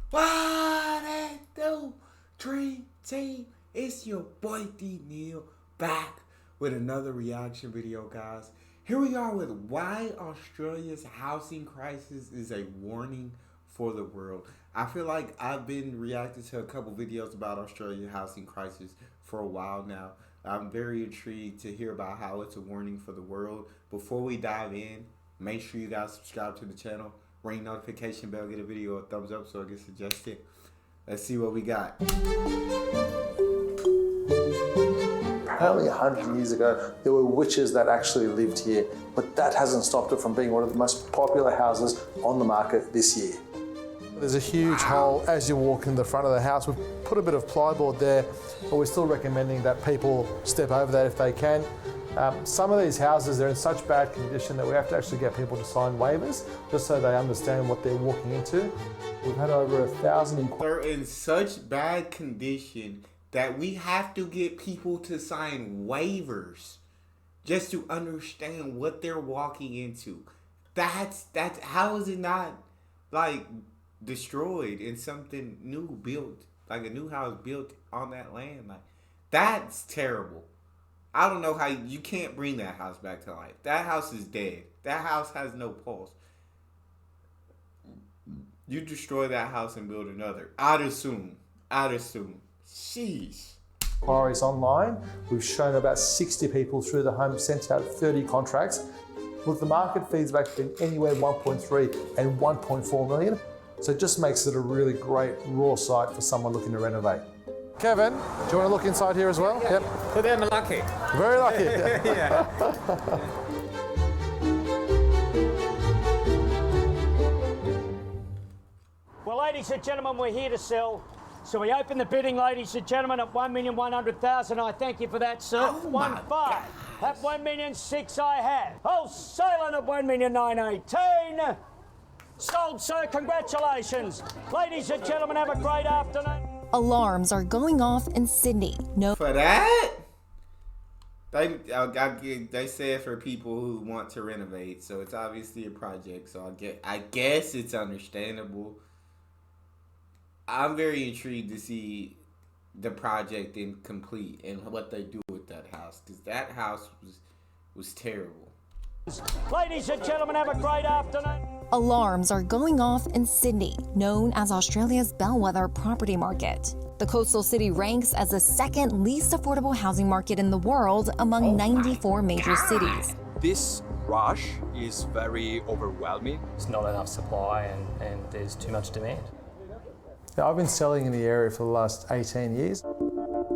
What it do, Dream Team? It's your boy D Neal back with another reaction video, guys. Here we are with why Australia's housing crisis is a warning for the world. I feel like I've been reacting to a couple videos about Australia's housing crisis for a while now. I'm very intrigued to hear about how it's a warning for the world. Before we dive in, make sure you guys subscribe to the channel. Ring notification bell, get a video a thumbs up so it gets suggested. Let's see what we got. Apparently 100 years ago, there were witches that actually lived here, but that hasn't stopped it from being one of the most popular houses on the market this year. There's a huge hole as you walk in the front of the house. We've put a bit of plyboard there, but we're still recommending that people step over that if they can. Some of these houses, they're in such bad condition that we have to actually get people to sign waivers just so they understand what they're walking into. We've had over 1,000 inquiries. They're in such bad condition that we have to get people to sign waivers just to understand what they're walking into. That's how is it not like destroyed and something new built, like a new house built on that land? Like, that's terrible. I don't know how you can't bring that house back to life. That house is dead. That house has no pulse. You destroy that house and build another. I'd assume. Sheesh. Inquiries online. We've shown about 60 people through the home, sent out 30 contracts. With the market feedback been anywhere 1.3 and 1.4 million. So it just makes it a really great raw site for someone looking to renovate. Kevin, do you want to look inside here as well? Yeah. Yep. Today I'm lucky. Very lucky. Yeah. Well, ladies and gentlemen, we're here to sell. So we open the bidding, ladies and gentlemen, at 1,100,000. I thank you for that, sir. Oh 1.5. At 1,600,000 I have. Wholesaling at 1,918,000. Sold, sir. Congratulations. Ladies and gentlemen, have a great afternoon. Alarms are going off in Sydney. No. For that? They said for people who want to renovate, so it's obviously a project. So I guess it's understandable. I'm very intrigued to see the project incomplete and what they do with that house, because that house was terrible. Ladies and gentlemen, have a great afternoon. Alarms are going off in Sydney, known as Australia's bellwether property market. The coastal city ranks as the second least affordable housing market in the world among 94 major cities. This rush is very overwhelming. There's not enough supply and there's too much demand. Now, I've been selling in the area for the last 18 years.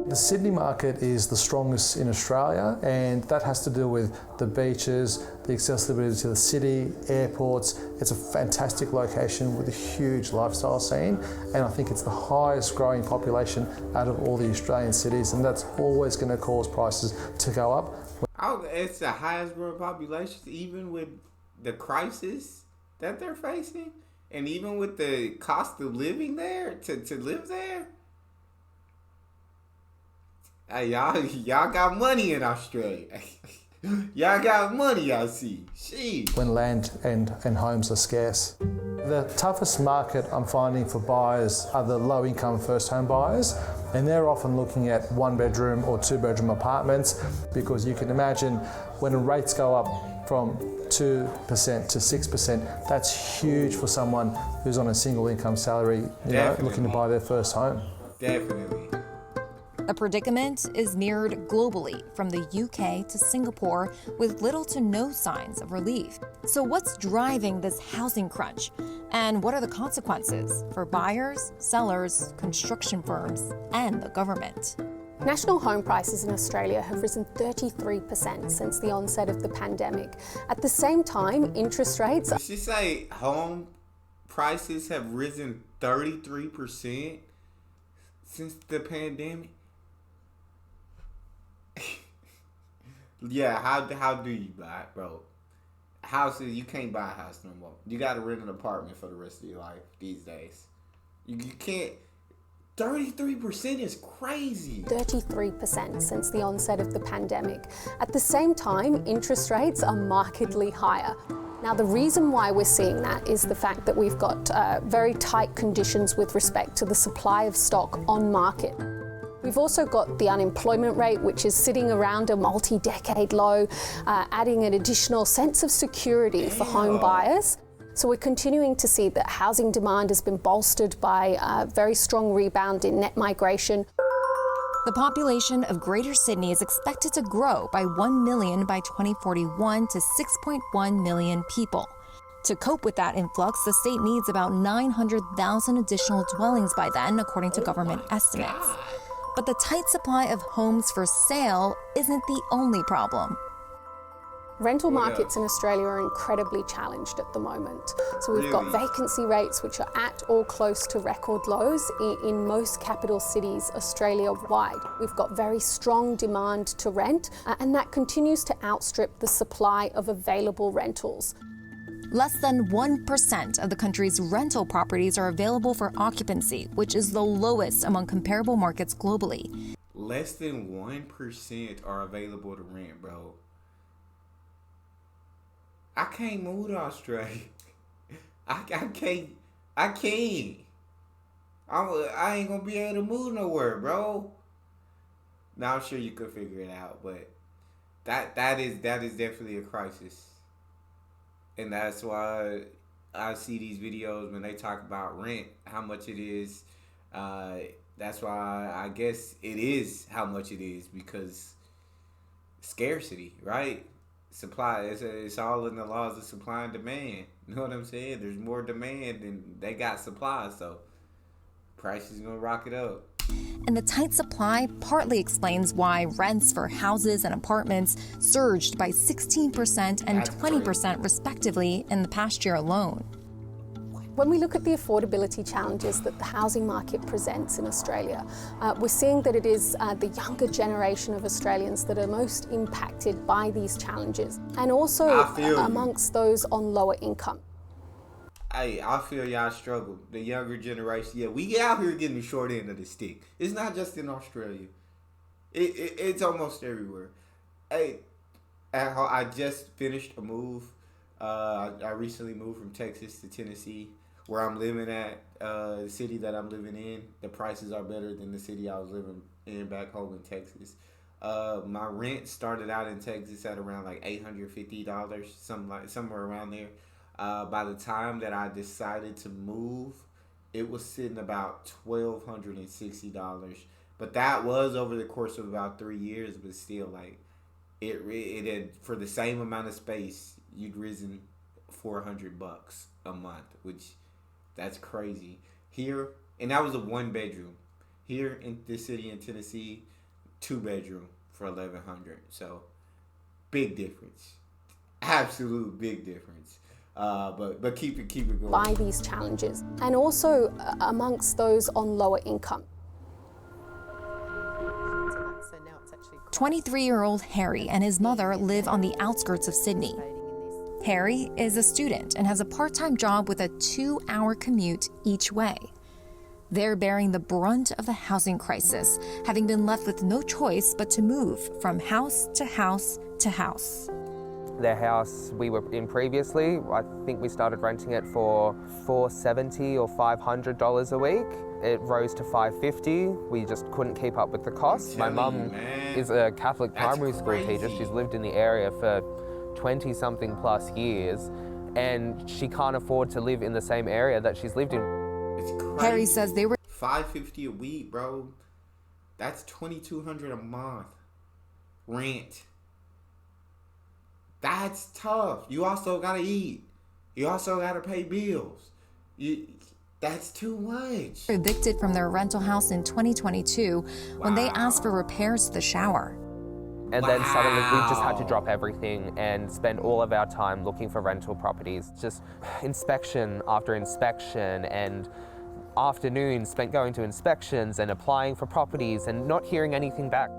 The Sydney market is the strongest in Australia, and that has to do with the beaches, the accessibility to the city, airports. It's a fantastic location with a huge lifestyle scene, and I think it's the highest growing population out of all the Australian cities, and that's always going to cause prices to go up. It's the highest growing population, even with the crisis that they're facing, and even with the cost of living there, to live there. Hey, y'all got money in Australia. Y'all got money, I see. Jeez. When land and homes are scarce. The toughest market I'm finding for buyers are the low-income first-home buyers, and they're often looking at one-bedroom or two-bedroom apartments, because you can imagine when rates go up from 2% to 6%, that's huge for someone who's on a single-income salary, looking to buy their first home. Definitely. The predicament is mirrored globally, from the UK to Singapore, with little to no signs of relief. So what's driving this housing crunch? And what are the consequences for buyers, sellers, construction firms, and the government? National home prices in Australia have risen 33% since the onset of the pandemic. At the same time, interest rates... Did she say home prices have risen 33% since the pandemic? Yeah, how do you buy it, bro? Houses, you can't buy a house no more. You got to rent an apartment for the rest of your life these days. You can't. 33% is crazy. 33% since the onset of the pandemic. At the same time, interest rates are markedly higher. Now, the reason why we're seeing that is the fact that we've got very tight conditions with respect to the supply of stock on market. We've also got the unemployment rate, which is sitting around a multi-decade low, adding an additional sense of security for home buyers. So we're continuing to see that housing demand has been bolstered by a very strong rebound in net migration. The population of Greater Sydney is expected to grow by 1 million by 2041 to 6.1 million people. To cope with that influx, the state needs about 900,000 additional dwellings by then, according to government estimates. But the tight supply of homes for sale isn't the only problem. Rental markets in Australia are incredibly challenged at the moment. So we've got vacancy rates which are at or close to record lows in most capital cities Australia-wide. We've got very strong demand to rent, and that continues to outstrip the supply of available rentals. Less than 1% of the country's rental properties are available for occupancy, which is the lowest among comparable markets globally. Less than 1% are available to rent, bro. I can't move to Australia. I can't. I ain't gonna be able to move nowhere, bro. Now I'm sure you could figure it out, but that is definitely a crisis, and that's why I see these videos when they talk about rent, how much it is. That's why I guess it is how much it is, because scarcity, right? Supply, it's all in the laws of supply and demand. You know what I'm saying? There's more demand than they got supply, so prices gonna rock it up. And the tight supply partly explains why rents for houses and apartments surged by 16% and 20% respectively in the past year alone. When we look at the affordability challenges that the housing market presents in Australia, we're seeing that it is the younger generation of Australians that are most impacted by these challenges, and also amongst those on lower income. Hey, I feel y'all struggle. The younger generation, yeah, we out here getting the short end of the stick. It's not just in Australia. It's almost everywhere. Hey, I just finished a move. I recently moved from Texas to Tennessee. Where I'm living at, the city that I'm living in, the prices are better than the city I was living in back home in Texas. My rent started out in Texas at around like $850, somewhere around there. By the time that I decided to move, it was sitting about $1,260. But that was over the course of about 3 years. But still, like it had, for the same amount of space, you'd risen $400 a month, which that's crazy. Here, and that was a 1-bedroom. Here in this city in Tennessee, 2-bedroom for $1,100. So big difference, absolute big difference. But keep it going. By these challenges, and also amongst those on lower income. 23-year-old Harry and his mother live on the outskirts of Sydney. Harry is a student and has a part-time job with a 2-hour commute each way. They're bearing the brunt of the housing crisis, having been left with no choice but to move from house to house to house. The house we were in previously, I think we started renting it for $470 or $500 a week. It rose to $550. We just couldn't keep up with the costs. My mum is a Catholic primary school teacher. She's lived in the area for 20-something plus years, and she can't afford to live in the same area that she's lived in. It's crazy. Harry says they were $550 a week, bro. That's $2,200 a month rent. That's tough. You also gotta eat. You also gotta pay bills. That's too much. Evicted from their rental house in 2022 when they asked for repairs to the shower. And then suddenly we just had to drop everything and spend all of our time looking for rental properties. Just inspection after inspection, and afternoons spent going to inspections and applying for properties and not hearing anything back.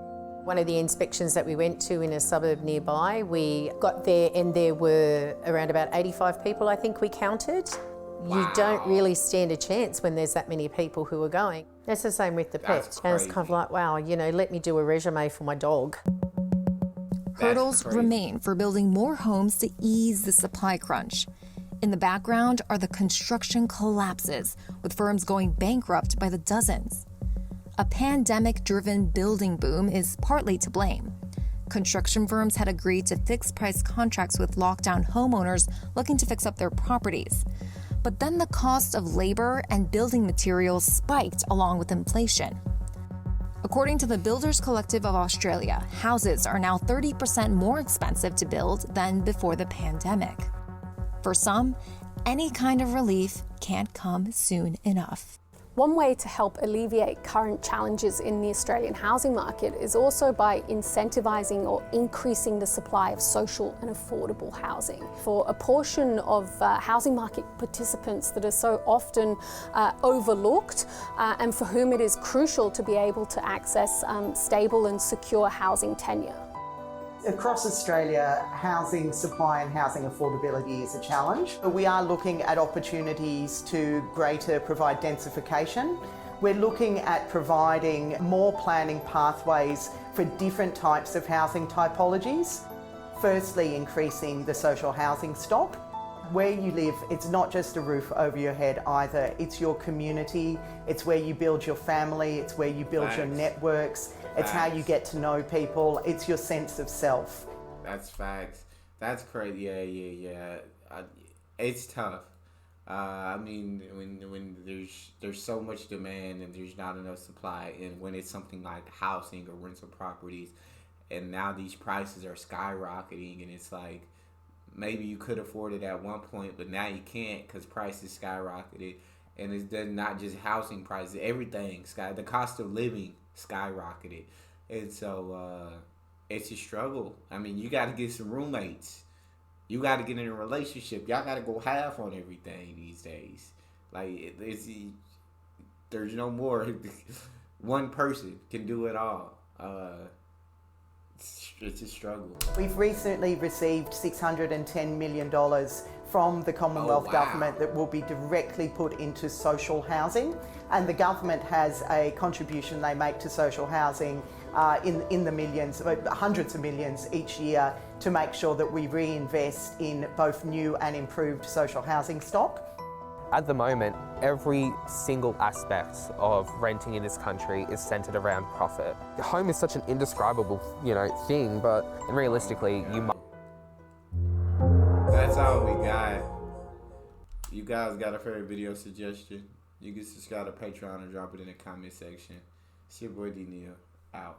One of the inspections that we went to in a suburb nearby, we got there and there were around about 85 people, I think we counted. Wow. You don't really stand a chance when there's that many people who are going. That's the same with the pets. And it's kind of like, wow, you know, let me do a resume for my dog. Hurdles remain for building more homes to ease the supply crunch. In the background are the construction collapses, with firms going bankrupt by the dozens. A pandemic-driven building boom is partly to blame. Construction firms had agreed to fixed-price contracts with lockdown homeowners looking to fix up their properties. But then the cost of labor and building materials spiked along with inflation. According to the Builders Collective of Australia, houses are now 30% more expensive to build than before the pandemic. For some, any kind of relief can't come soon enough. One way to help alleviate current challenges in the Australian housing market is also by incentivising or increasing the supply of social and affordable housing. For a portion of housing market participants that are so often overlooked and for whom it is crucial to be able to access stable and secure housing tenure. Across Australia, housing supply and housing affordability is a challenge. We are looking at opportunities to greater provide densification. We're looking at providing more planning pathways for different types of housing typologies. Firstly, increasing the social housing stock. Where you live, it's not just a roof over your head either. It's your community, it's where you build your family, it's where you build your networks, it's how you get to know people, it's your sense of self. That's facts. That's crazy. Yeah. It's tough. I mean, when there's so much demand and there's not enough supply, and when it's something like housing or rental properties, and now these prices are skyrocketing, and it's like, maybe you could afford it at one point, but now you can't because prices skyrocketed. And it's not just housing prices, everything. The cost of living skyrocketed. And so it's a struggle. I mean, you got to get some roommates. You got to get in a relationship. Y'all got to go half on everything these days. Like, there's no more. One person can do it all. It's a struggle. We've recently received $610 million from the Commonwealth Government that will be directly put into social housing. And the government has a contribution they make to social housing in the millions, hundreds of millions each year to make sure that we reinvest in both new and improved social housing stock. At the moment, every single aspect of renting in this country is centred around profit. Home is such an indescribable, thing, but realistically, you might. That's all we got. You guys got a favorite video suggestion? You can subscribe to Patreon or drop it in the comment section. It's your boy Neal, out.